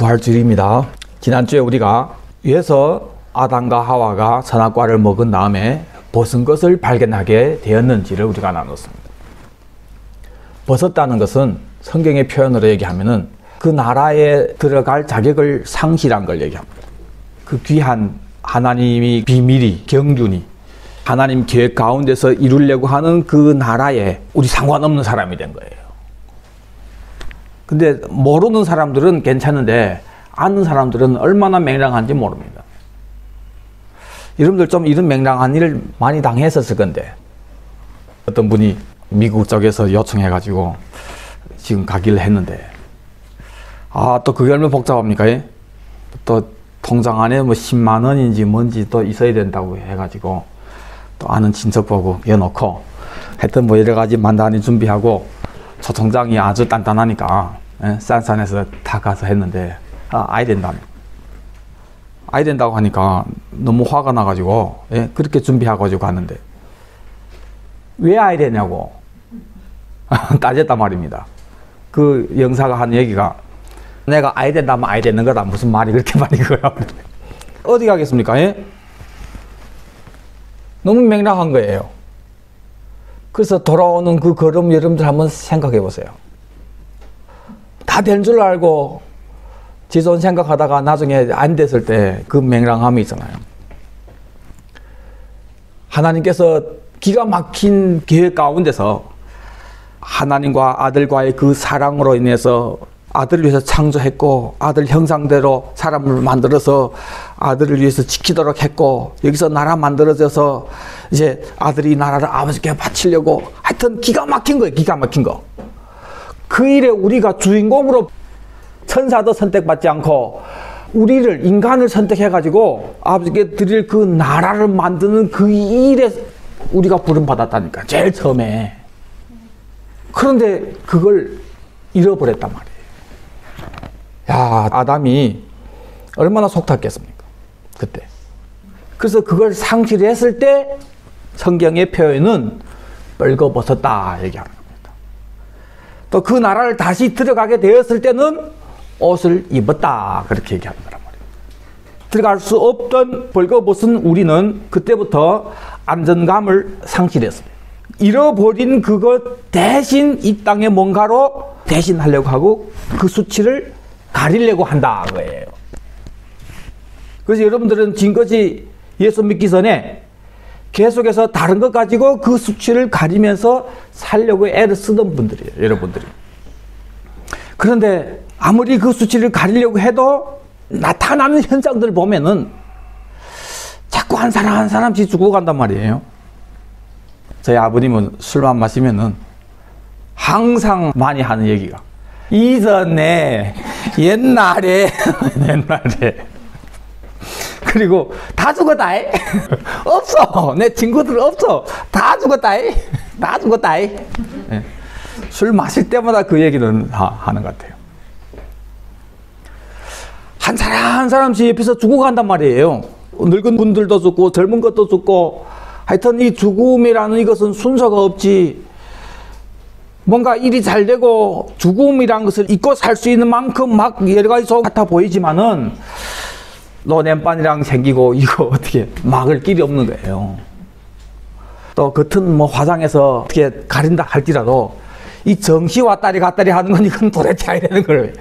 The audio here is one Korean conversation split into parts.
부활주일입니다. 지난주에 우리가 위에서 아담과 하와가 선악과를 먹은 다음에 벗은 것을 발견하게 되었는지를 우리가 나눴습니다. 벗었다는 것은 성경의 표현으로 얘기하면은 그 나라에 들어갈 자격을 상실한 걸 얘기합니다. 그 귀한 하나님이 비밀이, 경륜이 하나님 계획 가운데서 이루려고 하는 그 나라에 우리 상관없는 사람이 된 거예요. 근데 모르는 사람들은 괜찮은데 아는 사람들은 얼마나 맹랑한지 모릅니다. 여러분들 좀 이런 맹랑한 일을 많이 당했었을 건데, 어떤 분이 미국 쪽에서 요청해가지고 지금 가기를 했는데, 또 그게 얼마나 복잡합니까? 또 통장 안에 뭐 10만 원인지 뭔지 또 있어야 된다고 해가지고 또 아는 친척 보고 여놓고 하여튼 뭐 여러 가지 만단히 준비하고 초통장이 아주 단단하니까 싼싼해서 다 가서 했는데 아이 된다며. 아이 된다고 하니까 너무 화가 나가지고 그렇게 준비해가지고 갔는데 왜 아이 되냐고 따졌단 말입니다. 그 영사가 한 얘기가 내가 아이 된다면 아이 되는 거다. 무슨 말이 그렇게 말인 거야. 어디 가겠습니까? 너무 맹랑한 거예요. 그래서 돌아오는 그 걸음 여러분들 한번 생각해 보세요. 다 된 줄 알고 지존 생각하다가 나중에 안 됐을 때 그 맹랑함이 있잖아요. 하나님께서 기가 막힌 계획 가운데서 하나님과 아들과의 그 사랑으로 인해서 아들을 위해서 창조했고 아들 형상대로 사람을 만들어서 아들을 위해서 지키도록 했고 여기서 나라 만들어져서 이제 아들이 나라를 아버지께 바치려고 하여튼 기가 막힌 거예요. 기가 막힌 거. 그 일에 우리가 주인공으로 천사도 선택받지 않고 우리를 인간을 선택해가지고 아버지께 드릴 그 나라를 만드는 그 일에 우리가 부름받았다니까 제일 처음에. 그런데 그걸 잃어버렸단 말이에요. 야, 아담이 얼마나 속탔겠습니까? 그때. 그래서 그걸 상실했을 때 성경의 표현은 벌거벗었다 얘기하는 겁니다. 또 그 나라를 다시 들어가게 되었을 때는 옷을 입었다 그렇게 얘기하는 거란 말이에요. 들어갈 수 없던 벌거벗은 우리는 그때부터 안전감을 상실했어요. 잃어버린 그것 대신 이 땅에 뭔가로 대신하려고 하고 그 수치를 가리려고 한다 거예요. 그래서 여러분들은 지금까지 예수 믿기 전에 계속해서 다른 것 가지고 그 수치를 가리면서 살려고 애를 쓰던 분들이에요. 여러분들이. 그런데 아무리 그 수치를 가리려고 해도 나타나는 현상들을 보면은 자꾸 한 사람 한 사람씩 죽어간단 말이에요. 저희 아버님은 술만 마시면은 항상 많이 하는 얘기가 이전에 옛날에 그리고 다 죽었다. 없어. 내 친구들 없어. 다 죽었다. 다 죽었다. 술 마실 때마다 그 얘기를 하는 것 같아요. 한 사람 한 사람씩 옆에서 죽어간단 말이에요. 늙은 분들도 죽고 젊은 것도 죽고 하여튼 이 죽음이라는 이것은 순서가 없지. 뭔가 일이 잘 되고 죽음이란 것을 잊고 살 수 있는 만큼 막 여러 가지 속 같아 보이지만은 노년반이랑 생기고 이거 어떻게 막을 길이 없는 거예요. 또 겉은 뭐 화장해서 어떻게 가린다 할지라도 이 정시 왔다리 갔다리 하는 건 이건 도대체 해야 되는 걸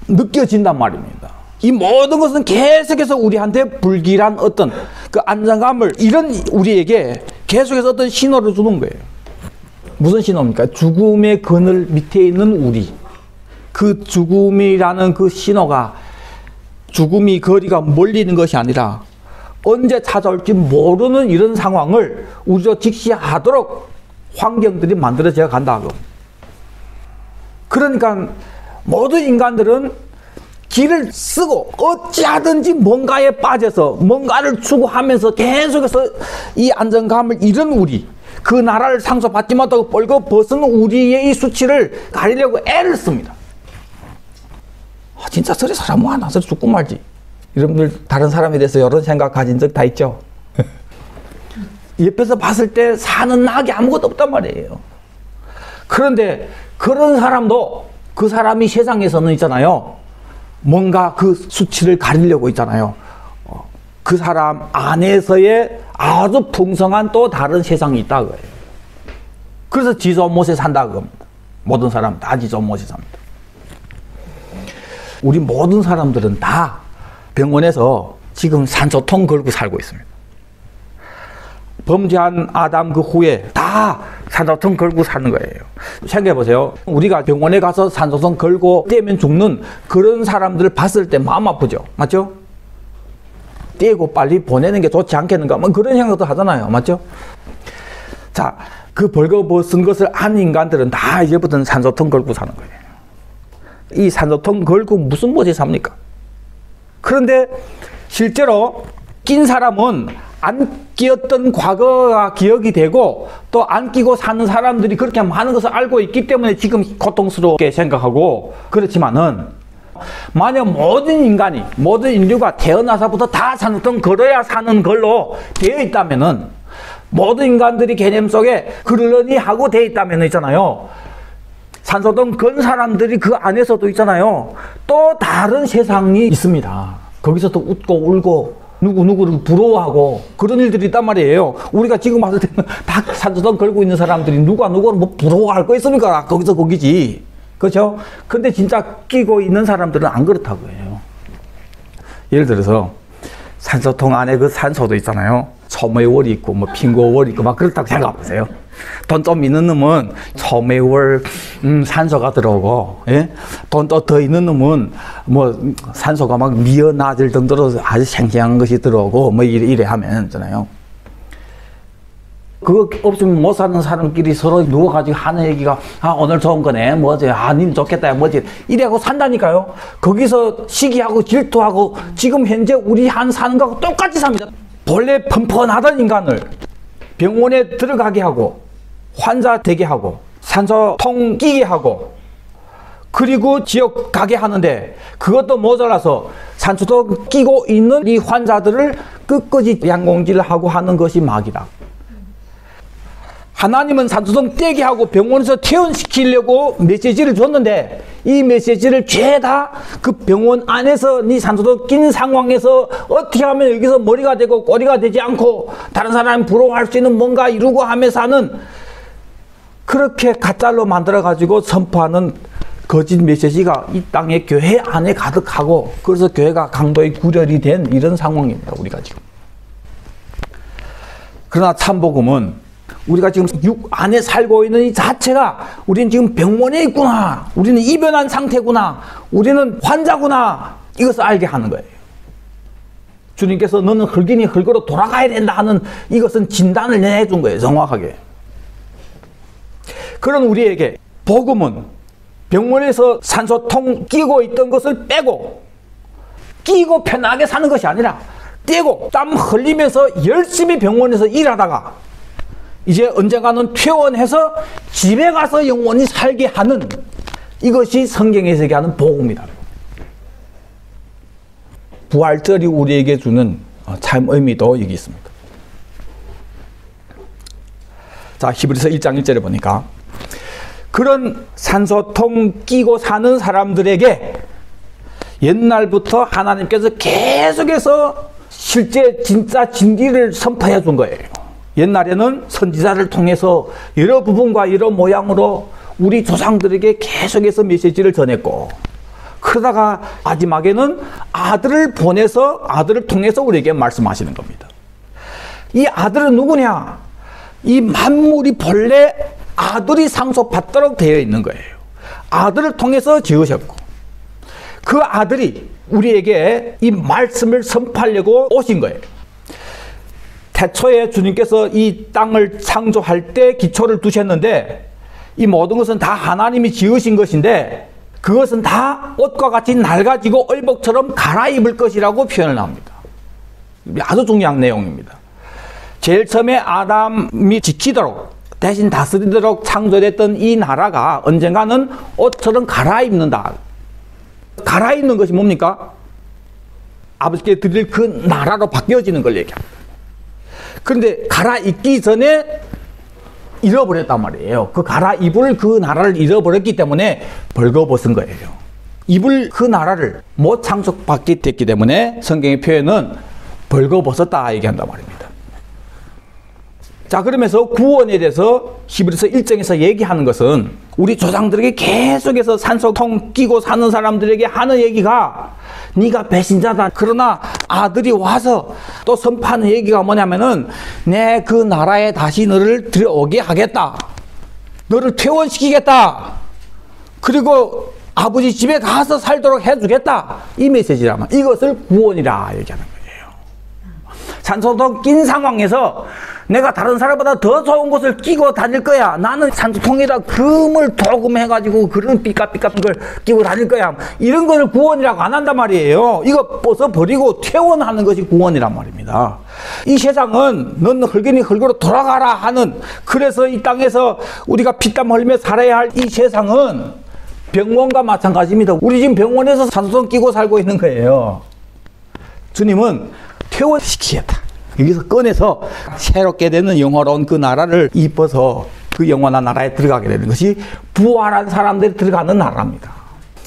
느껴진단 말입니다. 이 모든 것은 계속해서 우리한테 불길한 어떤 그 안정감을 이런 우리에게 계속해서 어떤 신호를 주는 거예요. 무슨 신호입니까? 죽음의 그늘 밑에 있는 우리. 그 죽음이라는 그 신호가 죽음이 거리가 멀리 있는 것이 아니라 언제 찾아올지 모르는 이런 상황을 우리가 직시하도록 환경들이 만들어져 간다고. 그러니까 모든 인간들은 길을 쓰고 어찌하든지 뭔가에 빠져서 뭔가를 추구하면서 계속해서 이 안정감을 잃은 우리, 그 나라를 상속받지 못하고 벌거벗은 우리의 이 수치를 가리려고 애를 씁니다. 진짜 저리 사람 뭐하나 저리 죽고 말지. 여러분들 다른 사람에 대해서 이런 생각 가진 적 다 있죠? 옆에서 봤을 때 사는 낙이 아무것도 없단 말이에요. 그런데 그런 사람도 그 사람이 세상에서는 있잖아요. 뭔가 그 수치를 가리려고 있잖아요. 그 사람 안에서의 아주 풍성한 또 다른 세상이 있다 그거예요. 그래서 지존 못에 산다 그겁니다. 모든 사람 다 지존 못에 삽니다. 우리 모든 사람들은 다 병원에서 지금 산소통 걸고 살고 있습니다. 범죄한 아담 그 후에 다 산소통 걸고 사는 거예요. 생각해 보세요. 우리가 병원에 가서 산소통 걸고 떼면 죽는 그런 사람들을 봤을 때 마음 아프죠. 맞죠? 떼고 빨리 보내는 게 좋지 않겠는가? 뭐 그런 생각도 하잖아요. 맞죠? 자, 그 벌거벗은 것을 안 인간들은 다 이제부터는 산소통 걸고 사는 거예요. 이 산소통 걸고 무슨 못이 삽니까? 그런데 실제로 낀 사람은 안 끼었던 과거가 기억이 되고 또 안 끼고 사는 사람들이 그렇게 많은 것을 알고 있기 때문에 지금 고통스럽게 생각하고 그렇지만은 만약 모든 인간이 모든 인류가 태어나서부터 다 산소통 걸어야 사는 걸로 되어 있다면은 모든 인간들이 개념 속에 그러려니 하고 되어 있다면 있잖아요. 산소통 건 사람들이 그 안에서도 있잖아요. 또 다른 세상이 있습니다. 거기서도 웃고 울고 누구누구를 부러워하고 그런 일들이 있단 말이에요. 우리가 지금 봤을 때는 다 산소통 걸고 있는 사람들이 누가 누구를 뭐 부러워할 거 있습니까? 거기서 거기지. 그렇죠? 근데 진짜 끼고 있는 사람들은 안 그렇다고 해요. 예를 들어서 산소통 안에 그 산소도 있잖아요. 소매월이 있고 뭐 핑거월이 있고 막 그렇다고 생각해 보세요. 돈 좀 있는 놈은 소매월 산소가 들어오고, 예? 돈 또 더 있는 놈은 뭐 산소가 막 미어 나질 정도로 아주 생생한 것이 들어오고 뭐 이래 하면 있잖아요. 그거 없으면 못 사는 사람끼리 서로 누워가지고 하는 얘기가 오늘 좋은 거네 뭐지 님 좋겠다 뭐지 이래하고 산다니까요. 거기서 시기하고 질투하고 지금 현재 우리 사는 거하고 똑같이 삽니다. 본래 펀펀하던 인간을 병원에 들어가게 하고 환자 되게 하고 산소통 끼게 하고 그리고 지역 가게 하는데 그것도 모자라서 산소통 끼고 있는 이 환자들을 끝까지 양공질을 하고 하는 것이 마귀다. 하나님은 산소통 떼게 하고 병원에서 퇴원시키려고 메시지를 줬는데 이 메시지를 죄다 그 병원 안에서 네 산소통 낀 상황에서 어떻게 하면 여기서 머리가 되고 꼬리가 되지 않고 다른 사람이 부러워할 수 있는 뭔가 이루고 하면서 하는 그렇게 가짜로 만들어가지고 선포하는 거짓 메시지가 이 땅의 교회 안에 가득하고 그래서 교회가 강도의 구렬이 된 이런 상황입니다. 우리가 지금. 그러나 참복음은 우리가 지금 육 안에 살고 있는 이 자체가 우리는 지금 병원에 있구나. 우리는 이변한 상태구나. 우리는 환자구나. 이것을 알게 하는 거예요. 주님께서 너는 흙이니 흙으로 돌아가야 된다 하는 이것은 진단을 내준 거예요. 정확하게. 그런 우리에게 복음은 병원에서 산소통 끼고 있던 것을 빼고 끼고 편하게 사는 것이 아니라 떼고 땀 흘리면서 열심히 병원에서 일하다가 이제 언젠가는 퇴원해서 집에 가서 영원히 살게 하는 이것이 성경에서 얘기하는 복음이다. 부활절이 우리에게 주는 참 의미도 여기 있습니다. 자, 히브리서 1장 1절에 보니까 그런 산소통 끼고 사는 사람들에게 옛날부터 하나님께서 계속해서 실제 진짜 진리를 선포해 준 거예요. 옛날에는 선지자를 통해서 여러 부분과 여러 모양으로 우리 조상들에게 계속해서 메시지를 전했고 그러다가 마지막에는 아들을 보내서 아들을 통해서 우리에게 말씀하시는 겁니다. 이 아들은 누구냐? 이 만물이 본래 아들이 상속받도록 되어 있는 거예요. 아들을 통해서 지으셨고 그 아들이 우리에게 이 말씀을 선포하려고 오신 거예요. 태초에 주님께서 이 땅을 창조할 때 기초를 두셨는데 이 모든 것은 다 하나님이 지으신 것인데 그것은 다 옷과 같이 낡아지고 얼복처럼 갈아입을 것이라고 표현을 합니다. 아주 중요한 내용입니다. 제일 처음에 아담이 지키도록 대신 다스리도록 창조됐던 이 나라가 언젠가는 옷처럼 갈아입는다. 갈아입는 것이 뭡니까? 아버지께 드릴 그 나라로 바뀌어지는 걸 얘기합니다. 그런데 갈아입기 전에 잃어버렸단 말이에요. 그 갈아입을 그 나라를 잃어버렸기 때문에 벌거벗은 거예요. 입을 그 나라를 못 창속받게 됐기 때문에 성경의 표현은 벌거벗었다 얘기한단 말입니다. 자, 그러면서 구원에 대해서 히브리서 1장에서 얘기하는 것은 우리 조상들에게 계속해서 산소통 끼고 사는 사람들에게 하는 얘기가 네가 배신자다. 그러나 아들이 와서 또 선포하는 얘기가 뭐냐면은 내 그 나라에 다시 너를 들어오게 하겠다. 너를 퇴원시키겠다. 그리고 아버지 집에 가서 살도록 해주겠다. 이 메시지라면 이것을 구원이라 얘기하는 거예요. 산소통 낀 상황에서 내가 다른 사람보다 더 좋은 것을 끼고 다닐 거야. 나는 산소통에다 금을 도금해가지고 그런 삐까삐까 걸 끼고 다닐 거야. 이런 것을 구원이라고 안 한단 말이에요. 이거 벗어버리고 퇴원하는 것이 구원이란 말입니다. 이 세상은 넌 흙이니 흙으로 돌아가라 하는, 그래서 이 땅에서 우리가 피땀 흘리며 살아야 할 이 세상은 병원과 마찬가지입니다. 우리 지금 병원에서 산소통 끼고 살고 있는 거예요. 주님은 퇴원시키겠다. 여기서 꺼내서 새롭게 되는 영화로운 그 나라를 입어서 그 영원한 나라에 들어가게 되는 것이 부활한 사람들이 들어가는 나라입니다.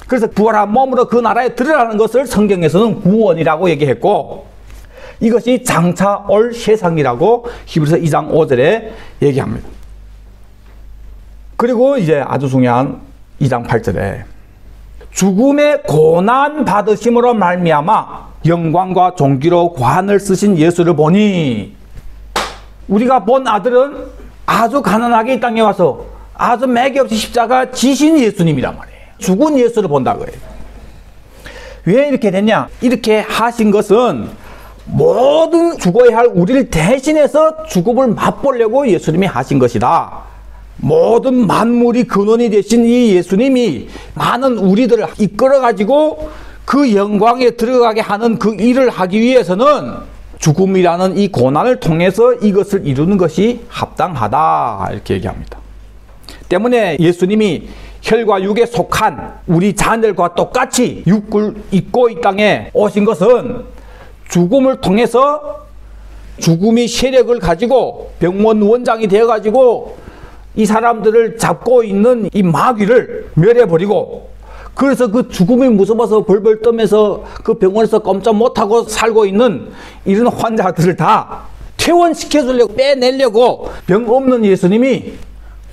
그래서 부활한 몸으로 그 나라에 들어가는 것을 성경에서는 구원이라고 얘기했고, 이것이 장차 올 세상이라고 히브리서 2장 5절에 얘기합니다. 그리고 이제 아주 중요한 2장 8절에 죽음의 고난 받으심으로 말미암아 영광과 존귀로 관을 쓰신 예수를 보니, 우리가 본 아들은 아주 가난하게 이 땅에 와서 아주 맥이 없이 십자가 지신 예수님이란 말이에요. 죽은 예수를 본다고요. 왜 이렇게 됐냐? 이렇게 하신 것은 모든 죽어야 할 우리를 대신해서 죽음을 맛보려고 예수님이 하신 것이다. 모든 만물이 근원이 되신 이 예수님이 많은 우리들을 이끌어가지고 그 영광에 들어가게 하는 그 일을 하기 위해서는 죽음이라는 이 고난을 통해서 이것을 이루는 것이 합당하다, 이렇게 얘기합니다. 때문에 예수님이 혈과 육에 속한 우리 자녀들과 똑같이 육을 입고 이 땅에 오신 것은 죽음을 통해서 죽음이 세력을 가지고 병원 원장이 되어가지고 이 사람들을 잡고 있는 이 마귀를 멸해버리고, 그래서 그 죽음이 무서워서 벌벌 떠면서 그 병원에서 꼼짝 못하고 살고 있는 이런 환자들을 다 퇴원시켜주려고, 빼내려고 병 없는 예수님이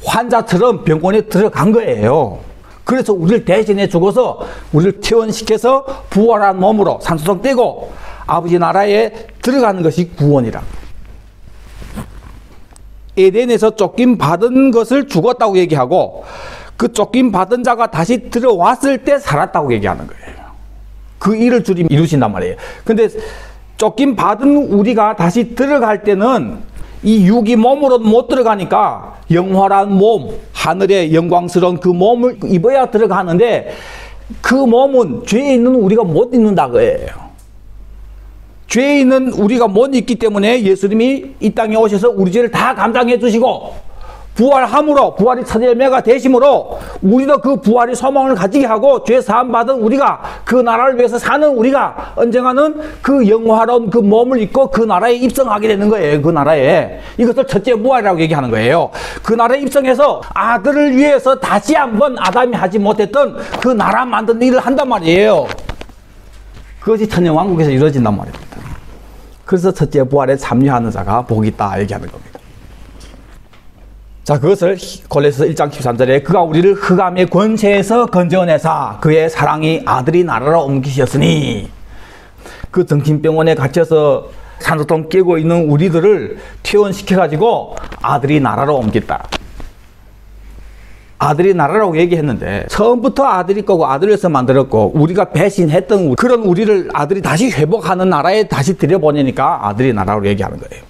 환자처럼 병원에 들어간 거예요. 그래서 우리를 대신해 죽어서 우리를 퇴원시켜서 부활한 몸으로 산소통 떼고 아버지 나라에 들어가는 것이 구원이라. 에덴에서 쫓김 받은 것을 죽었다고 얘기하고, 그 쫓김 받은 자가 다시 들어왔을 때 살았다고 얘기하는 거예요. 그 일을 주님 이루신단 말이에요. 근데 쫓김 받은 우리가 다시 들어갈 때는 이 육이 몸으로 못 들어가니까 영원한 몸, 하늘의 영광스러운 그 몸을 입어야 들어가는데, 그 몸은 죄에 있는 우리가 못 입는다 그예요. 죄에 있는 우리가 못 입기 때문에 예수님이 이 땅에 오셔서 우리 죄를 다 감당해 주시고, 부활함으로, 부활이 첫 열매가 되심으로 우리도 그 부활의 소망을 가지게 하고, 죄 사함 받은 우리가, 그 나라를 위해서 사는 우리가 언젠가는 그 영화로운 그 몸을 입고 그 나라에 입성하게 되는 거예요. 그 나라에. 이것을 첫째 부활이라고 얘기하는 거예요. 그 나라에 입성해서 아들을 위해서 다시 한번 아담이 하지 못했던 그 나라 만드는 일을 한단 말이에요. 그것이 천년왕국에서 이루어진단 말입니다. 그래서 첫째 부활에 참여하는 자가 복이 있다 얘기하는 겁니다. 자, 그것을 골로새서 1장 13절에 그가 우리를 흑암의 권세에서 건져내사 그의 사랑이 아들이 나라로 옮기셨으니, 그 정신병원에 갇혀서 산소통 깨고 있는 우리들을 퇴원시켜가지고 아들이 나라로 옮겼다. 아들이 나라라고 얘기했는데, 처음부터 아들이 거고 아들에서 만들었고 우리가 배신했던 그런 우리를 아들이 다시 회복하는 나라에 다시 들여보내니까 아들이 나라로 얘기하는 거예요.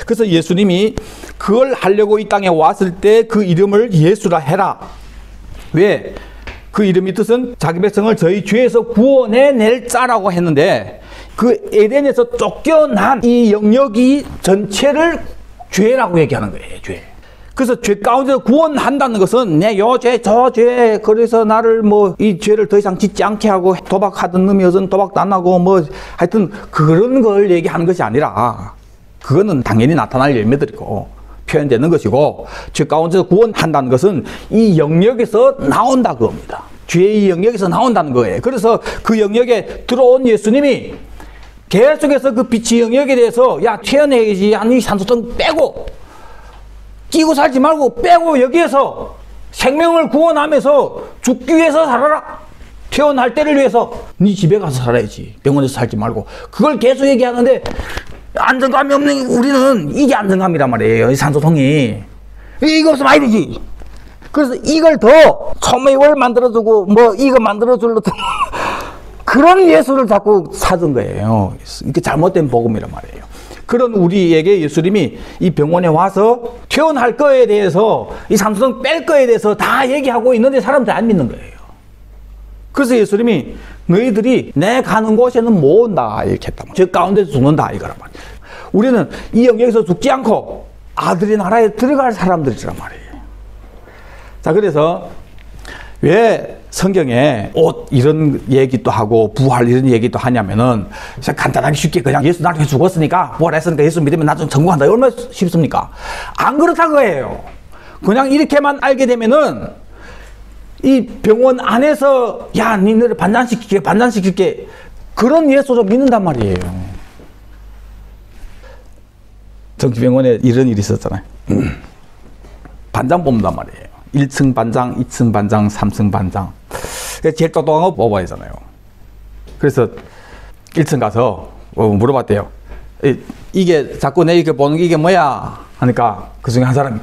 그래서 예수님이 그걸 하려고 이 땅에 왔을 때 그 이름을 예수라 해라. 왜? 그 이름의 뜻은 자기 백성을 저희 죄에서 구원해낼 자라고 했는데, 그 에덴에서 쫓겨난 이 영역이 전체를 죄라고 얘기하는 거예요. 죄. 그래서 죄 가운데서 구원한다는 것은 내 요 죄, 저 죄, 그래서 나를 뭐 이 죄를 더 이상 짓지 않게 하고, 도박하던 놈이어서는 도박도 안 하고 뭐 하여튼 그런 걸 얘기하는 것이 아니라, 그거는 당연히 나타날 열매들이고 표현되는 것이고, 죄 가운데서 구원한다는 것은 이 영역에서 나온다 그겁니다. 죄의 영역에서 나온다는 거예요. 그래서 그 영역에 들어온 예수님이 계속해서 그 빛의 영역에 대해서 야 태어나야지, 아니 산소통 빼고 끼고 살지 말고 빼고 여기에서 생명을 구원하면서 죽기 위해서 살아라. 태어날 때를 위해서 네 집에 가서 살아야지, 병원에서 살지 말고. 그걸 계속 얘기하는데 안정감이 없는 우리는 이게 안정감이란 말이에요. 이 산소통이 이거 없으면 아이 되지. 그래서 이걸 더 소매월 만들어주고 뭐 이거 만들어줄러 그런 예수를 자꾸 찾은 거예요. 이게 잘못된 복음이란 말이에요. 그런 우리에게 예수님이 이 병원에 와서 퇴원할 거에 대해서 이 산소통 뺄 거에 대해서 다 얘기하고 있는데 사람들이 안 믿는 거예요. 그래서 예수님이 너희들이 내 가는 곳에는 못 온다 이렇게 했단 말이에요. 저 가운데서 죽는다 이거란 말이에요. 우리는 이 영역에서 죽지 않고 아들의 나라에 들어갈 사람들이란 말이에요. 자, 그래서 왜 성경에 옷 이런 얘기도 하고 부활 이런 얘기도 하냐면은 간단하게 쉽게 그냥 예수 나를 위해 죽었으니까 부활했으니까 예수 믿으면 나중 천국 간다, 얼마나 쉽습니까? 안 그렇다는 거예요. 그냥 이렇게만 알게 되면은 이 병원 안에서 야 니네를 반장시킬게 그런 예수를 믿는단 말이에요. 정치병원에 이런 일이 있었잖아요. 반장 뽑는단 말이에요. 1층 반장, 2층 반장, 3층 반장. 제일 똑똑한 거 뽑아야 하잖아요. 그래서 1층 가서 물어봤대요. 이게 자꾸 내 이렇게 보는 게 이게 뭐야? 하니까 그 중에 한 사람이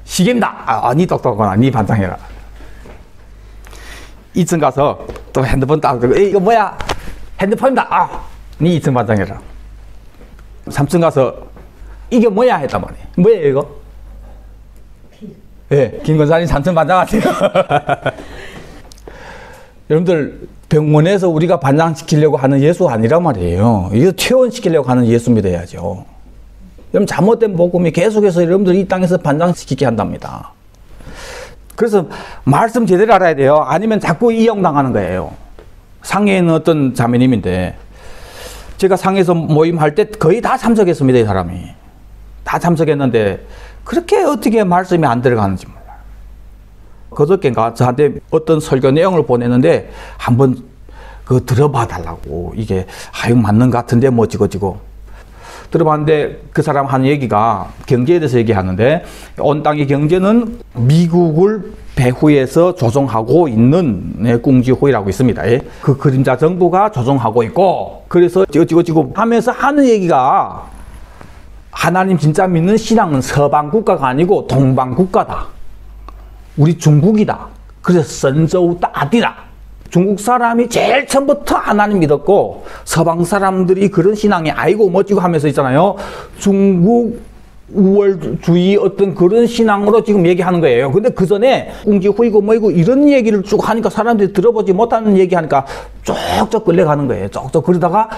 시계입니다. 니 똑똑하구나. 니 반장해라. 2층 가서 또 핸드폰 딱 들고 이거 뭐야? 핸드폰입니다. 니 2층 반장해라. 3층 가서 이게 뭐야? 했단 말이에요. 뭐예요 이거? 예, 김건사님 3층 반장하세요. 여러분들 병원에서 우리가 반장시키려고 하는 예수가 아니란 말이에요. 이거 퇴원시키려고 하는 예수 믿어야죠. 여러분 잘못된 복음이 계속해서 여러분들 이 땅에서 반장시키게 한답니다. 그래서 말씀 제대로 알아야 돼요. 아니면 자꾸 이용당하는 거예요. 상해에 있는 어떤 자매님인데 제가 상해에서 모임할 때 거의 다 참석했습니다. 이 사람이 다 참석했는데 그렇게 어떻게 말씀이 안 들어가는지 몰라요. 그저께인가 저한테 어떤 설교 내용을 보내는데 한번 그거 들어봐 달라고. 이게 이거 맞는 것 같은데 뭐 지고 들어봤는데 그 사람 하는 얘기가 경제에 대해서 얘기하는데 온 땅의 경제는 미국을 배후에서 조종하고 있는 궁지호이라고 있습니다. 그 그림자 정부가 조종하고 있고 그래서 지고 하면서 하는 얘기가 하나님 진짜 믿는 신앙은 서방 국가가 아니고 동방 국가다. 우리 중국이다. 그래서 선저우 따디라. 중국 사람이 제일 처음부터 하나님 믿었고 서방 사람들이 그런 신앙이 아이고 멋지고 하면서 있잖아요. 중국 우월주의 어떤 그런 신앙으로 지금 얘기하는 거예요. 근데 그 전에 궁지후이고 뭐이고 이런 얘기를 쭉 하니까 사람들이 들어보지 못하는 얘기 하니까 쪽쪽 끌려가는 거예요. 쪽쪽 그러다가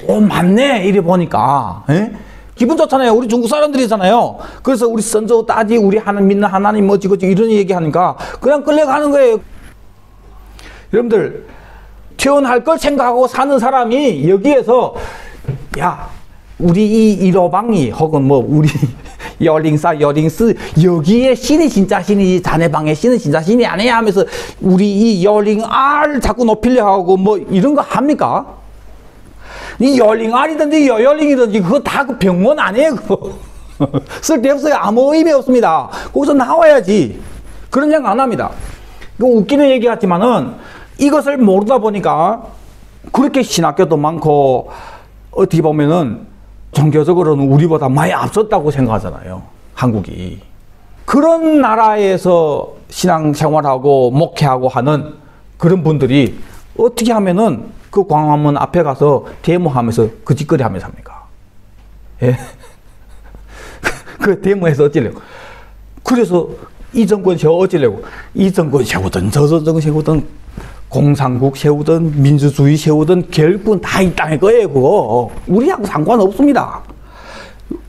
맞네 이래 보니까 기분 좋잖아요. 우리 중국 사람들이잖아요. 그래서 우리 선조 따지 우리 하나님 믿는 하나님 뭐지고 이런 얘기 하니까 그냥 끌려가는 거예요. 여러분들 퇴원할 걸 생각하고 사는 사람이 여기에서 야 우리 이 1호방이 혹은 뭐 우리 여링스 여기에 신이 진짜 신이지 자네 방에 신은 진짜 신이 아니야 하면서 우리 이 여링알 자꾸 높이려 하고 뭐 이런 거 합니까? 이 여링알이든지 여여링이든지 그거 다 그 병원 아니에요 그거. 쓸데없어요. 아무 의미 없습니다. 거기서 나와야지. 그런 생각 안 합니다. 이거 웃기는 얘기 같지만은 이것을 모르다 보니까 그렇게 신학교도 많고 어떻게 보면은 종교적으로는 우리보다 많이 앞섰다고 생각하잖아요. 한국이. 그런 나라에서 신앙생활하고 목회하고 하는 그런 분들이 어떻게 하면은 그 광화문 앞에 가서 데모하면서 그 짓거리 하면서 합니까? 예? 그 데모해서 어찌려고. 그래서 이 정권 세워 어찌려고. 이 정권 세우든 저 정권 세우든 공산국 세우든 민주주의 세우든 결국은 다 이 땅의 거예요 그거. 우리하고 상관없습니다.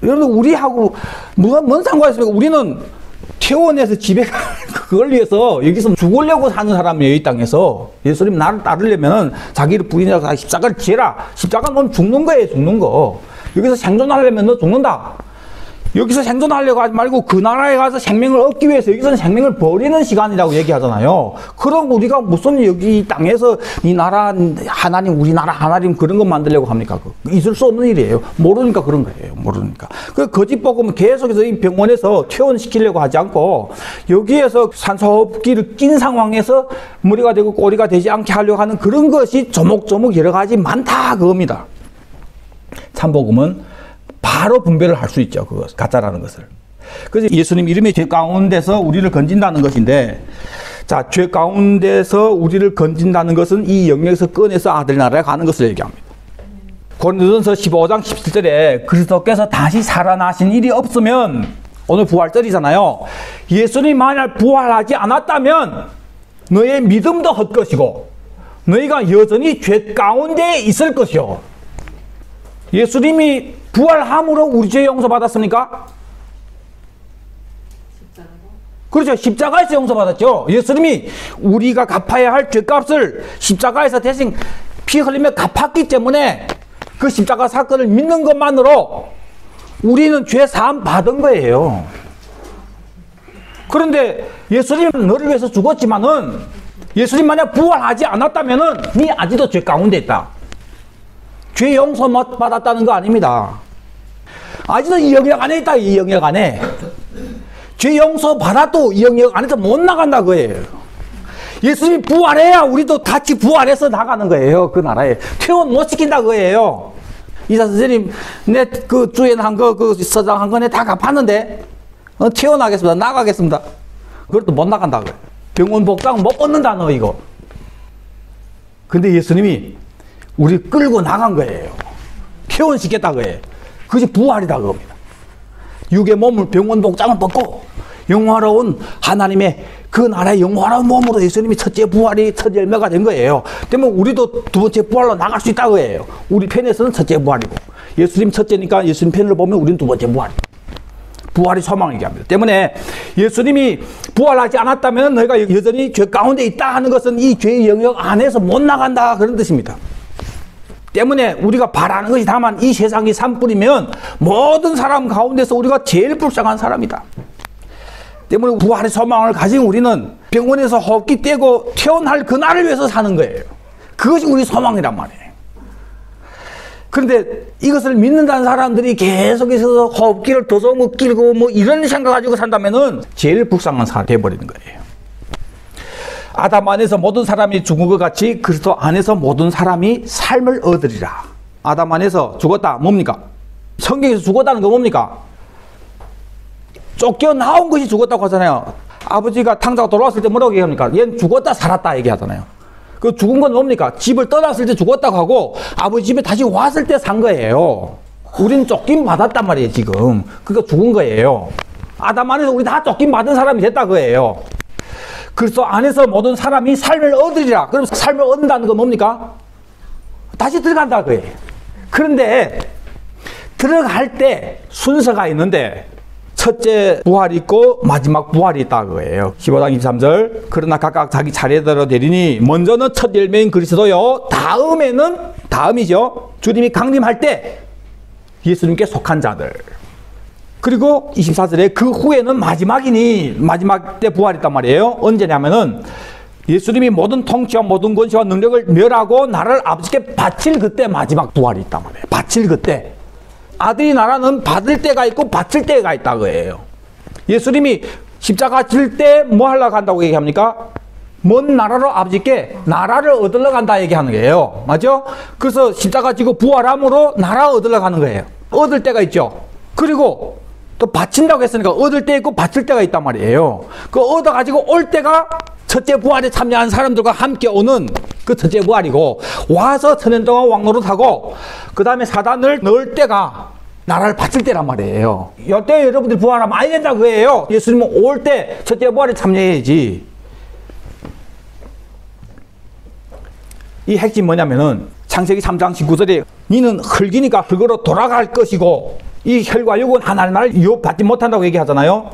여러분 우리하고 뭔 상관이 있습니까? 우리는 퇴원해서 집에 그걸 위해서 여기서 죽으려고 사는 사람이에요 이 땅에서. 예수님 나를 따르려면 자기를 부인해서 십자가를 지라. 십자가 넌 죽는 거예요 죽는 거. 여기서 생존하려면 너 죽는다. 여기서 생존하려고 하지 말고 그 나라에 가서 생명을 얻기 위해서 여기서는 생명을 버리는 시간이라고 얘기하잖아요. 그럼 우리가 무슨 여기 이 땅에서 이 나라 하나님, 우리나라 하나님 그런 거 만들려고 합니까? 있을 수 없는 일이에요. 모르니까 그런 거예요. 모르니까. 그 거짓 복음은 계속해서 이 병원에서 퇴원시키려고 하지 않고 여기에서 산소호흡기를 낀 상황에서 머리가 되고 꼬리가 되지 않게 하려고 하는 그런 것이 조목조목 여러 가지 많다 그겁니다. 참복음은 바로 분별을 할 수 있죠. 그거 가짜라는 것을. 그래서 예수님 이름의 죄 가운데서 우리를 건진다는 것인데, 자, 죄 가운데서 우리를 건진다는 것은 이 영역에서 꺼내서 아들 나라에 가는 것을 얘기합니다. 고린도전서 15장 17절에 그리스도께서 다시 살아나신 일이 없으면, 오늘 부활절이잖아요. 예수님 만약 부활하지 않았다면 너의 믿음도 헛것이고 너희가 여전히 죄 가운데 있을 것이요. 예수님이 부활함으로 우리 죄 용서받았습니까? 그렇죠. 십자가에서 용서받았죠. 예수님이 우리가 갚아야 할 죄값을 십자가에서 대신 피 흘리며 갚았기 때문에 그 십자가 사건을 믿는 것만으로 우리는 죄 사함 받은 거예요. 그런데 예수님은 너를 위해서 죽었지만은 예수님 만약 부활하지 않았다면은 네 아직도 죄 가운데 있다. 죄 용서 못 받았다는 거 아닙니다. 아직도 이 영역 안에 있다. 이 영역 안에. 죄 용서 받아도 이 영역 안에서 못 나간다 그거예요. 예수님이 부활해야 우리도 같이 부활해서 나가는 거예요. 그 나라에. 퇴원 못 시킨다 그거예요. 이사 선생님, 내 그 주연 한 거, 그 서장 한 거 내 다 갚았는데, 퇴원하겠습니다. 나가겠습니다. 그것도 못 나간다 그거예요. 병원 복장 못 얻는다 너 이거. 근데 예수님이 우리 끌고 나간 거예요. 퇴원시켰다 거예요. 그것이 부활이다 그겁니다. 육의 몸을 병원 복장을 벗고 영화로운 하나님의 그 나라의 영화로운 몸으로 예수님이 첫째 부활이 첫 열매가 된 거예요. 때문에 우리도 두 번째 부활로 나갈 수 있다 거예요. 우리 편에서는 첫째 부활이고 예수님 첫째니까 예수님 편을 보면 우리는 두 번째 부활이고 부활이 소망을 얘기합니다. 때문에 예수님이 부활하지 않았다면 너희가 여전히 죄 가운데 있다 하는 것은 이 죄의 영역 안에서 못 나간다 그런 뜻입니다. 때문에 우리가 바라는 것이 다만 이 세상이 산불이면 모든 사람 가운데서 우리가 제일 불쌍한 사람이다. 때문에 부활의 소망을 가진 우리는 병원에서 호흡기 떼고 퇴원할 그날을 위해서 사는 거예요. 그것이 우리 소망이란 말이에요. 그런데 이것을 믿는다는 사람들이 계속해서 호흡기를 더듬어 끼고 뭐 이런 생각 가지고 산다면은 제일 불쌍한 사람이 되어버리는 거예요. 아담 안에서 모든 사람이 죽은 것 같이 그리스도 안에서 모든 사람이 삶을 얻으리라. 아담 안에서 죽었다 뭡니까? 성경에서 죽었다는 거 뭡니까? 쫓겨나온 것이 죽었다고 하잖아요. 아버지가 탕자가 돌아왔을 때 뭐라고 얘기합니까? 얘는 죽었다 살았다 얘기하잖아요. 그 죽은 건 뭡니까? 집을 떠났을 때 죽었다고 하고 아버지 집에 다시 왔을 때 산 거예요. 우리는 쫓김 받았단 말이에요 지금. 그러니까 죽은 거예요. 아담 안에서 우리 다 쫓김 받은 사람이 됐다 그거예요. 그래서 안에서 모든 사람이 삶을 얻으리라. 그럼 삶을 얻는다는 건 뭡니까? 다시 들어간다 그거예요. 그런데 들어갈 때 순서가 있는데 첫째 부활이 있고 마지막 부활이 있다 그거예요. 15장 23절 그러나 각각 자기 차례대로 되리니 먼저는 첫 열매인 그리스도요 다음에는 다음이죠. 주님이 강림할 때 예수님께 속한 자들. 그리고 24절에 그 후에는 마지막이니 마지막 때 부활이 있단 말이에요. 언제냐면은 예수님이 모든 통치와 모든 권세와 능력을 멸하고 나라를 아버지께 바칠 그때 마지막 부활이 있단 말이에요. 바칠 그때. 아들이 나라는 받을 때가 있고 바칠 때가 있다 그거예요. 예수님이 십자가 질 때 뭐 하려고 한다고 얘기합니까? 먼 나라로 아버지께 나라를 얻으러 간다 얘기하는 거예요. 맞죠? 그래서 십자가 지고 부활함으로 나라 얻으러 가는 거예요. 얻을 때가 있죠. 그리고 또 바친다고 했으니까 얻을 때 있고 바칠 때가 있단 말이에요. 그 얻어가지고 올 때가 첫째 부활에 참여한 사람들과 함께 오는 그 첫째 부활이고 와서 천년 동안 왕노릇하고 그 다음에 사단을 넣을 때가 나라를 바칠 때란 말이에요. 이때 여러분들이 부활하면 안 된다 그거예요. 예수님은 올 때 첫째 부활에 참여해야지. 이 핵심 뭐냐면은 창세기 3장 19절에 니는 흙이니까 흙으로 돌아갈 것이고 이 혈과 육은 하나님 나라를 유업받지 못한다고 얘기하잖아요.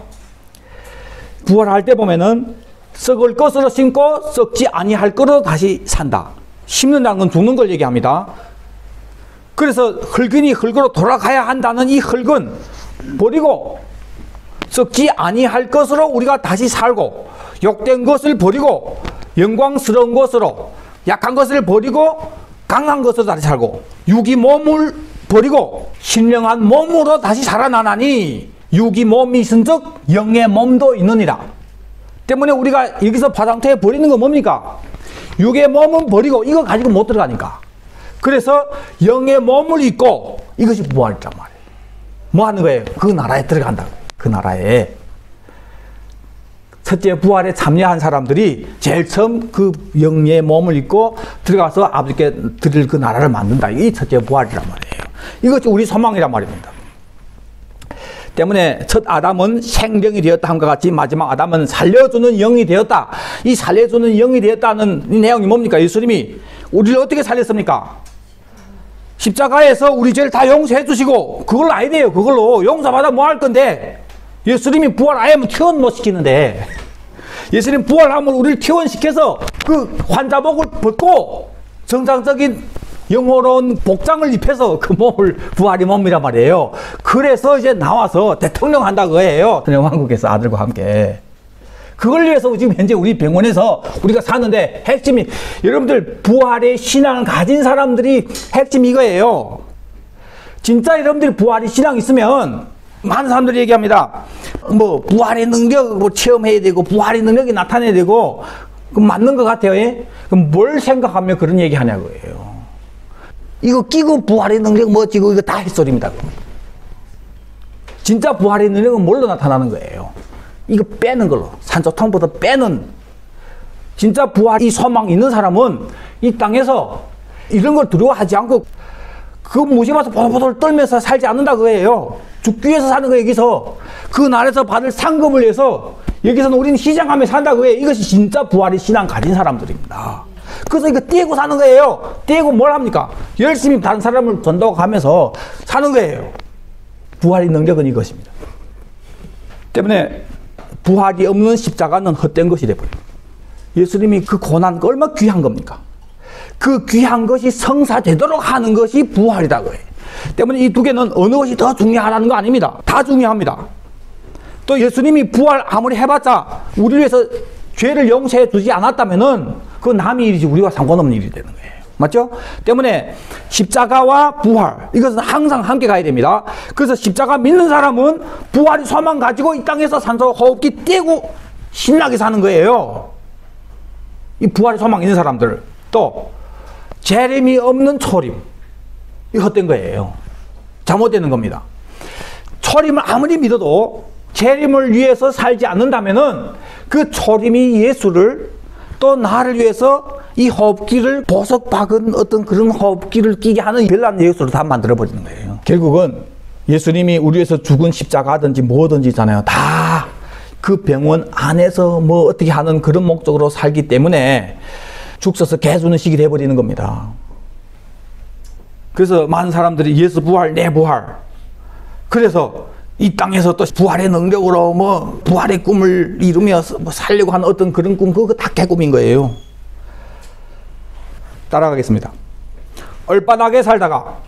부활할 때 보면은 썩을 것으로 심고 썩지 아니할 것으로 다시 산다. 심는다는 건 죽는 걸 얘기합니다. 그래서 흙이니 흙으로 돌아가야 한다는 이 흙은 버리고 썩지 아니할 것으로 우리가 다시 살고 욕된 것을 버리고 영광스러운 것으로 약한 것을 버리고 강한 것으로 다시 살고 육이 몸을 버리고 신령한 몸으로 다시 살아나나니 육이 몸이 있은즉 영의 몸도 있느니라. 때문에 우리가 여기서 파상토에 버리는 건 뭡니까? 육의 몸은 버리고 이거 가지고 못 들어가니까. 그래서 영의 몸을 입고 이것이 부활이란 말이에요. 뭐 하는 거예요? 그 나라에 들어간다고. 그 나라에. 첫째 부활에 참여한 사람들이 제일 처음 그 영의 몸을 입고 들어가서 아버지께 드릴 그 나라를 만든다. 이게 첫째 부활이란 말이에요. 이것이 우리 소망이란 말입니다. 때문에 첫 아담은 생명이 되었다 함과 같이 마지막 아담은 살려주는 영이 되었다. 이 살려주는 영이 되었다는 이 내용이 뭡니까? 예수님이 우리를 어떻게 살렸습니까? 십자가에서 우리 죄를 다 용서해 주시고 그걸로 아야 돼요. 그걸로 용서받아 뭐 할 건데 예수님이 부활 아예 하면 퇴원 못 시키는데 예수님 부활하면 우리를 퇴원시켜서 그 환자복을 벗고 정상적인 영어로운 복장을 입혀서 그 몸을 부활의 몸이란 말이에요. 그래서 이제 나와서 대통령 한다고 해요. 왕국에서 아들과 함께. 그걸 위해서 지금 현재 우리 병원에서 우리가 사는데 핵심이 여러분들 부활의 신앙을 가진 사람들이 핵심이 이거예요. 진짜 여러분들이 부활의 신앙 있으면 많은 사람들이 얘기합니다. 뭐 부활의 능력을 체험해야 되고 부활의 능력이 나타내야 되고 그 맞는 것 같아요. 예? 그럼 뭘 생각하며 그런 얘기 하냐고요. 이거 끼고 부활의 능력 멋지고 이거 다 햇소리입니다. 진짜 부활의 능력은 뭘로 나타나는 거예요? 이거 빼는 걸로 산소통보다 빼는 진짜 부활이 소망 있는 사람은 이 땅에서 이런 걸 두려워하지 않고 그 무심해서 보들보들 떨면서 살지 않는다 그거예요. 죽기 위해서 사는 거예요. 여기서 그 나라에서 받을 상급을 위해서 여기서는 우리는 시장하며 산다 그거예요. 이것이 진짜 부활의 신앙 가진 사람들입니다. 그래서 이거 떼고 사는 거예요. 떼고 뭘 합니까? 열심히 다른 사람을 전도하면서 사는 거예요. 부활의 능력은 이것입니다. 때문에 부활이 없는 십자가는 헛된 것이 되어버립니다. 예수님이 그 고난 얼마나 귀한 겁니까? 그 귀한 것이 성사되도록 하는 것이 부활이라고 해요. 때문에 이 두 개는 어느 것이 더 중요하다는 거 아닙니다. 다 중요합니다. 또 예수님이 부활 아무리 해봤자 우리를 위해서 죄를 용서해 주지 않았다면은 그건 남의 일이지 우리와 상관없는 일이 되는 거예요. 맞죠? 때문에 십자가와 부활 이것은 항상 함께 가야 됩니다. 그래서 십자가 믿는 사람은 부활의 소망 가지고 이 땅에서 산소 호흡기 떼고 신나게 사는 거예요. 이 부활의 소망 있는 사람들. 또 재림이 없는 초림 이 헛된 거예요. 잘못되는 겁니다. 초림을 아무리 믿어도 재림을 위해서 살지 않는다면은 그 초림이 예수를 또 나를 위해서 이 호흡기를 보석 박은 어떤 그런 호흡기를 끼게 하는 별난 예수로 다 만들어버리는 거예요. 결국은 예수님이 우리 위해서 죽은 십자가든지 뭐든지 있잖아요. 다 그 병원 안에서 뭐 어떻게 하는 그런 목적으로 살기 때문에 죽서서 개주는 식이 돼버리는 겁니다. 그래서 많은 사람들이 예수 부활, 내 부활. 그래서 이 땅에서 또 부활의 능력으로 뭐 부활의 꿈을 이루며 뭐 살려고 하는 어떤 그런 꿈, 그거 다 개꿈인 거예요. 따라가겠습니다. 얼빠나게 살다가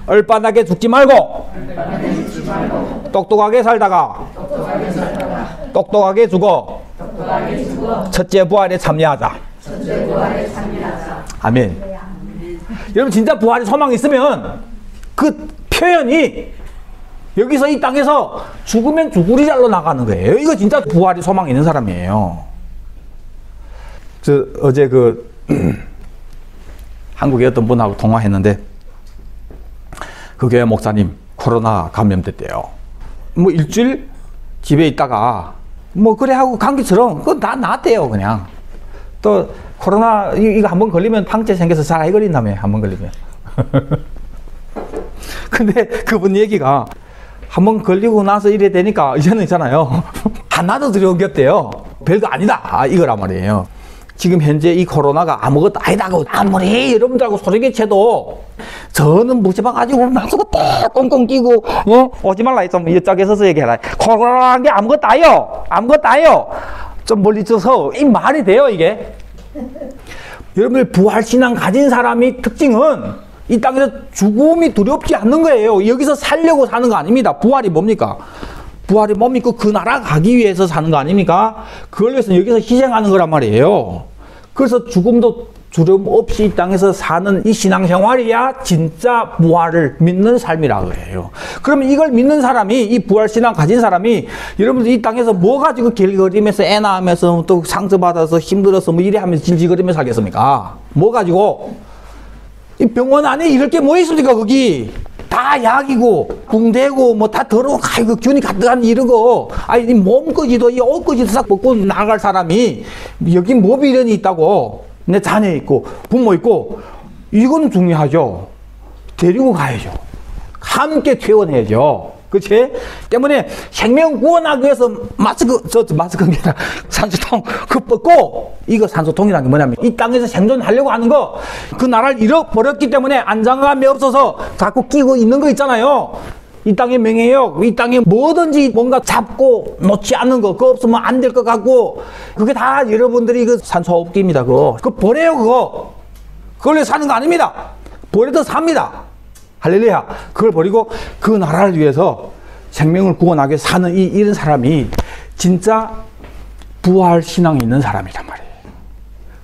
얼빠나게 죽지 말고 똑똑하게 살다가 똑똑하게 죽어 첫째 부활에 참여하자. 아멘. 여러분 진짜 부활의 소망이 있으면 그 표현이 여기서 이 땅에서 죽으면 죽으리 잘로 나가는 거예요. 이거 진짜 부활의 소망이 있는 사람이에요. 어제 한국에 어떤 분하고 통화했는데 그 교회 목사님 코로나 감염됐대요. 뭐 일주일 집에 있다가 뭐 그래 하고 감기처럼 그건 다 나았대요. 그냥 또 코로나 이거 한번 걸리면 항체 생겨서 잘 안 걸린다며. 한번 걸리면. 근데 그분 얘기가 한번 걸리고 나서 이래 되니까 이제는 있잖아요. 하나도 두려운 게 없대요. 별거 아니다 이거란 말이에요. 지금 현재 이 코로나가 아무것도 아니다고 아무리 여러분들하고 소리개쳐도 저는 무시봐가지고 마스크 딱 꽁꽁 끼고 오지 말라 했으면 이쪽에 서서 얘기해라. 코로나란 게 아무것도 아니요. 아무것도 아니요. 좀 멀리 있어서 이 말이 돼요 이게. 여러분들 부활신앙 가진 사람이 특징은 이 땅에서 죽음이 두렵지 않는 거예요. 여기서 살려고 사는 거 아닙니다. 부활이 뭡니까? 부활이 뭡니까? 그 나라 가기 위해서 사는 거 아닙니까? 그걸 위해서 여기서 희생하는 거란 말이에요. 그래서 죽음도 두려움 없이 이 땅에서 사는 이 신앙생활이야 진짜 부활을 믿는 삶이라고 해요. 그러면 이걸 믿는 사람이, 이 부활신앙 가진 사람이 여러분들 이 땅에서 뭐 가지고 길거리면서 애 낳으면서 또 상처받아서 힘들어서 뭐 이래 하면서 질질거리면서 살겠습니까? 뭐 가지고? 이 병원 안에 이럴 게 뭐 있습니까? 거기 다 약이고 붕대고 뭐 다 더러워 아이고 균이 가득한 이러고 아니 이 몸거지도 이 옷거지도 싹 벗고 나갈 사람이 여기 뭐 미련이 있다고 내 자녀 있고 부모 있고 이거는 중요하죠. 데리고 가야죠. 함께 퇴원해야죠. 그렇지? 때문에 생명 구원하기 위해서 마스크가 아니라 산소통 그 벗고 이거 산소통이라는 게 뭐냐면 이 땅에서 생존하려고 하는 거 그 나라를 잃어버렸기 때문에 안정감이 없어서 자꾸 끼고 있는 거 있잖아요. 이 땅의 명예욕, 이 땅에 뭐든지 뭔가 잡고 놓지 않는 거, 그거 없으면 안 될 것 같고, 그게 다 여러분들이 그 산소호흡기입니다, 그거. 그거 버려요, 그거. 그걸로 사는 거 아닙니다. 버려도 삽니다. 할렐루야. 그걸 버리고 그 나라를 위해서 생명을 구원하게 사는 이런 사람이 진짜 부활 신앙이 있는 사람이란 말이에요.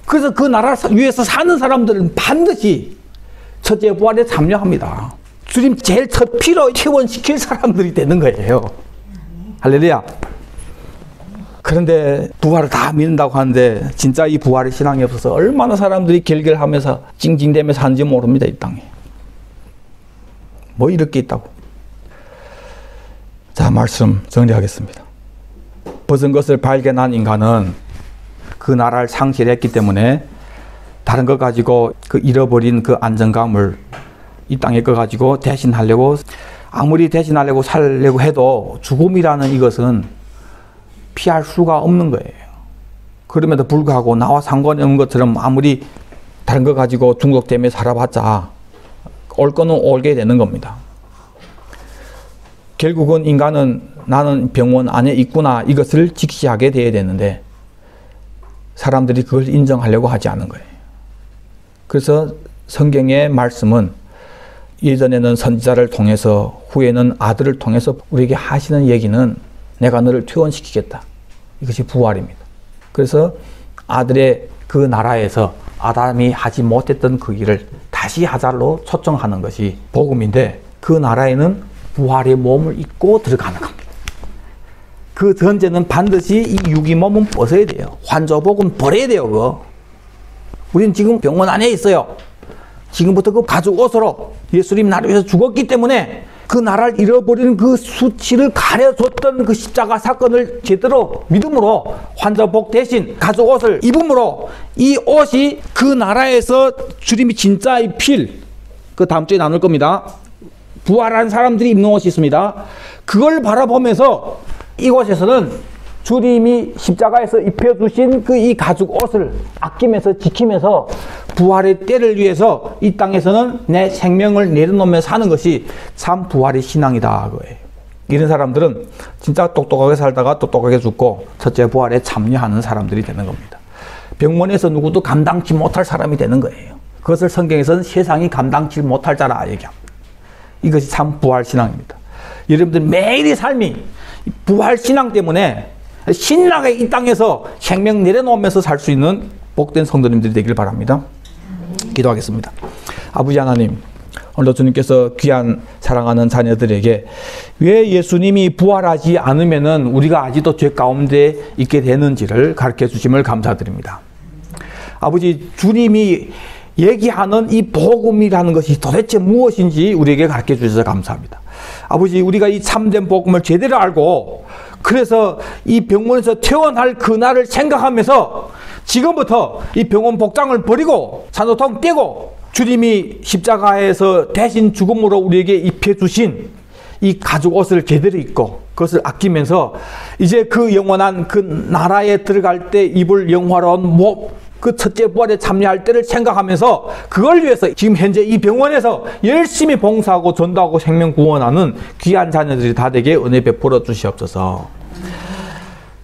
그래서 그 나라 위해서 사는 사람들은 반드시 첫째 부활에 참여합니다. 주님 제일 첫 피로 퇴원시킬 사람들이 되는 거예요. 할렐루야. 그런데 부활을 다 믿는다고 하는데 진짜 이 부활의 신앙이 없어서 얼마나 사람들이 결결하면서 찡찡대면서 하는지 모릅니다. 이 땅에. 뭐 이럴 게 있다고. 자, 말씀 정리하겠습니다. 벗은 것을 발견한 인간은 그 나라를 상실했기 때문에 다른 것 가지고 그 잃어버린 그 안정감을 이 땅에 거 가지고 대신하려고 아무리 대신하려고 살려고 해도 죽음이라는 이것은 피할 수가 없는 거예요. 그럼에도 불구하고 나와 상관이 없는 것처럼 아무리 다른 거 가지고 중독되며 살아봤자 올 거는 올게 되는 겁니다. 결국은 인간은 나는 병원 안에 있구나 이것을 직시하게 돼야 되는데 사람들이 그걸 인정하려고 하지 않는 거예요. 그래서 성경의 말씀은 예전에는 선지자를 통해서 후에는 아들을 통해서 우리에게 하시는 얘기는 내가 너를 퇴원시키겠다. 이것이 부활입니다. 그래서 아들의 그 나라에서 아담이 하지 못했던 그 일을 다시 하자로 초청하는 것이 복음인데 그 나라에는 부활의 몸을 입고 들어가는 겁니다. 그 전제는 반드시 이 육이 몸은 벗어야 돼요. 환조복은 버려야 돼요. 그거. 우린 지금 병원 안에 있어요. 지금부터 그 가죽 옷으로 예수님 나를 위해서 죽었기 때문에 그 나라를 잃어버리는 그 수치를 가려줬던 그 십자가 사건을 제대로 믿음으로 환자복 대신 가죽 옷을 입음으로 이 옷이 그 나라에서 주님이 진짜 이 필, 그 다음 주에 나눌 겁니다. 부활한 사람들이 입는 옷이 있습니다. 그걸 바라보면서 이곳에서는 주님이 십자가에서 입혀주신 그 이 가죽 옷을 아끼면서 지키면서 부활의 때를 위해서 이 땅에서는 내 생명을 내려놓으며 사는 것이 참 부활의 신앙이다. 그거예요. 이런 사람들은 진짜 똑똑하게 살다가 똑똑하게 죽고 첫째 부활에 참여하는 사람들이 되는 겁니다. 병원에서 누구도 감당치 못할 사람이 되는 거예요. 그것을 성경에서는 세상이 감당치 못할 자라 얘기합니다. 이것이 참 부활 신앙입니다. 여러분들 매일의 삶이 부활 신앙 때문에 신나게 이 땅에서 생명 내려놓으면서 살 수 있는 복된 성도님들이 되길 바랍니다. 기도하겠습니다. 아버지 하나님, 오늘도 주님께서 귀한 사랑하는 자녀들에게 왜 예수님이 부활하지 않으면은 우리가 아직도 죄 가운데 있게 되는지를 가르쳐 주심을 감사드립니다. 아버지, 주님이 얘기하는 이 복음이라는 것이 도대체 무엇인지 우리에게 가르쳐 주셔서 감사합니다. 아버지, 우리가 이 참된 복음을 제대로 알고 그래서 이 병원에서 퇴원할 그날을 생각하면서 지금부터 이 병원 복장을 버리고 산소통 떼고 주님이 십자가에서 대신 죽음으로 우리에게 입혀주신 이 가죽 옷을 제대로 입고 그것을 아끼면서 이제 그 영원한 그 나라에 들어갈 때 입을 영화로운 몸, 그 첫째 부활에 참여할 때를 생각하면서 그걸 위해서 지금 현재 이 병원에서 열심히 봉사하고 전도하고 생명 구원하는 귀한 자녀들이 다 되게 은혜 베풀어 주시옵소서.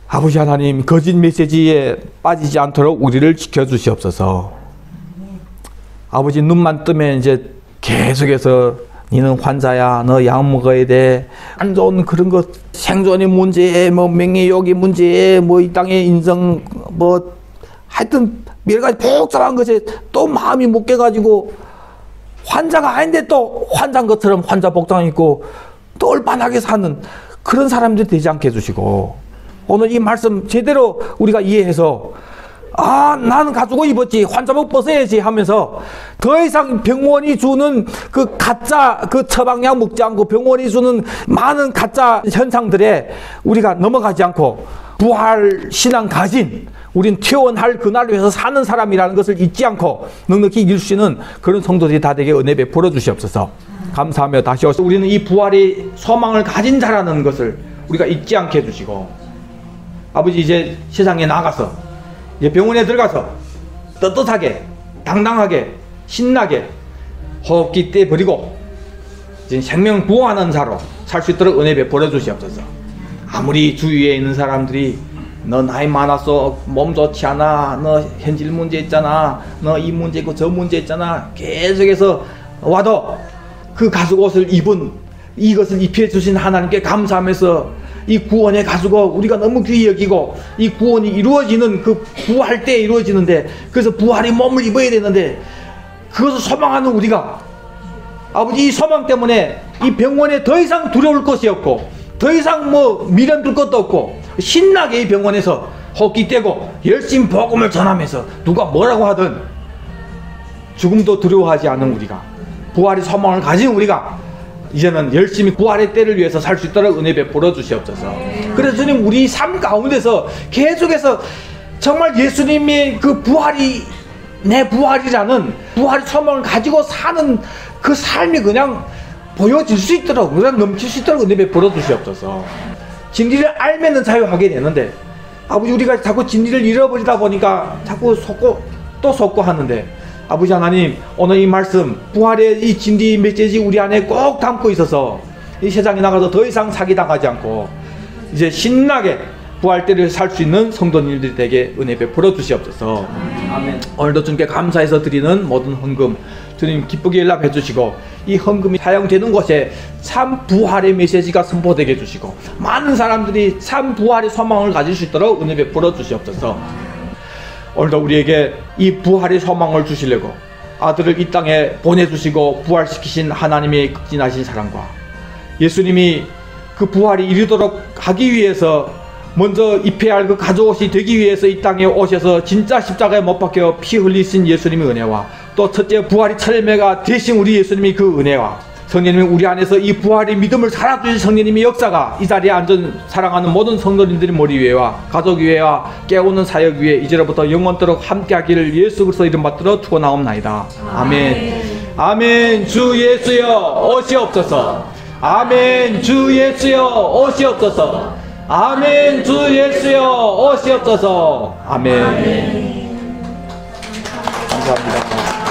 아버지 하나님, 거짓 메시지에 빠지지 않도록 우리를 지켜주시옵소서. 아버지, 눈만 뜨면 이제 계속해서 너는 환자야, 너 약 먹어야 돼, 안 좋은 그런 것, 생존의 문제, 뭐 명예욕의 문제, 뭐 이 땅의 인성, 뭐 하여튼 여러 가지 복잡한 것에 또 마음이 묶여가지고 환자가 아닌데 또 환자인 것처럼 환자 복장 입고 또 얼판하게 사는 그런 사람들이 되지 않게 해주시고, 오늘 이 말씀 제대로 우리가 이해해서 나는 가지고 입었지 환자복 벗어야지 하면서 더 이상 병원이 주는 그 가짜 그 처방약 먹지 않고 병원이 주는 많은 가짜 현상들에 우리가 넘어가지 않고 부활 신앙 가진 우린 퇴원할 그날을 위해서 사는 사람이라는 것을 잊지 않고 넉넉히 이길 수 있는 그런 성도들이 다 되게 은혜 베풀어 주시옵소서. 감사하며 다시 우리는 이 부활의 소망을 가진 자라는 것을 우리가 잊지 않게 해주시고, 아버지 이제 세상에 나가서 이제 병원에 들어가서 떳떳하게 당당하게 신나게 호흡기 떼버리고 이제 생명 구원하는 자로 살 수 있도록 은혜 베풀어 주시옵소서. 아무리 주위에 있는 사람들이 너 나이 많았어, 몸 좋지 않아, 너 현질 문제 있잖아, 너 이 문제 있고 저 문제 있잖아, 계속해서 와도 그 가죽옷을 입은 이것을 입혀주신 하나님께 감사하면서 이 구원의 가죽옷 우리가 너무 귀히 여기고 이 구원이 이루어지는 그 부활 때 이루어지는데, 그래서 부활의 몸을 입어야 되는데 그것을 소망하는 우리가 아버지 이 소망 때문에 이 병원에 더 이상 두려울 것이 없고 더 이상 뭐 미련 둘 것도 없고 신나게 이 병원에서 호흡기 떼고 열심히 복음을 전하면서 누가 뭐라고 하든 죽음도 두려워하지 않는 우리가, 부활의 소망을 가진 우리가 이제는 열심히 부활의 때를 위해서 살 수 있도록 은혜 베풀어 주시옵소서. 그래서 주님 우리 삶 가운데서 계속해서 정말 예수님의 그 부활이 내 부활이라는 부활의 소망을 가지고 사는 그 삶이 그냥 보여질 수 있도록, 그냥 넘칠 수 있도록 은혜 베풀어 주시옵소서. 진리를 알면은 자유하게 되는데 아버지 우리가 자꾸 진리를 잃어버리다 보니까 자꾸 속고 또 속고 하는데, 아버지 하나님 오늘 이 말씀 부활의 이 진리 메시지 우리 안에 꼭 담고 있어서 이 세상에 나가서 더 이상 사기당하지 않고 이제 신나게 부활 때를 살 수 있는 성도님들이 되게 은혜 베풀어 주시옵소서. 아멘. 오늘도 주님께 감사해서 드리는 모든 헌금 주님 기쁘게 연락해 주시고 이 헌금이 사용되는 곳에 참 부활의 메시지가 선포되게 해주시고 많은 사람들이 참 부활의 소망을 가질 수 있도록 은혜 베풀어 주시옵소서. 오늘도 우리에게 이 부활의 소망을 주시려고 아들을 이 땅에 보내주시고 부활시키신 하나님의 극진하신 사랑과 예수님이 그 부활이 이르도록 하기 위해서 먼저 입혀야 할 그 가죽옷이 되기 위해서 이 땅에 오셔서 진짜 십자가에 못 박혀 피 흘리신 예수님의 은혜와 또 첫째 부활의 철매가 되신 우리 예수님의 그 은혜와 성령님이 우리 안에서 이 부활의 믿음을 살아주신 성령님의 역사가 이 자리에 앉은 사랑하는 모든 성도님들의 머리 위에와 가족 위에와 깨우는 사역 위에 이제로부터 영원토록 함께하기를 예수 그리스도 이름 받들어 축원하옵나이다. 아멘. 아멘. 주 예수여 오시옵소서. 아멘. 주 예수여 오시옵소서. 아멘. 주 예수여 오시옵소서. 아멘. 감사합니다.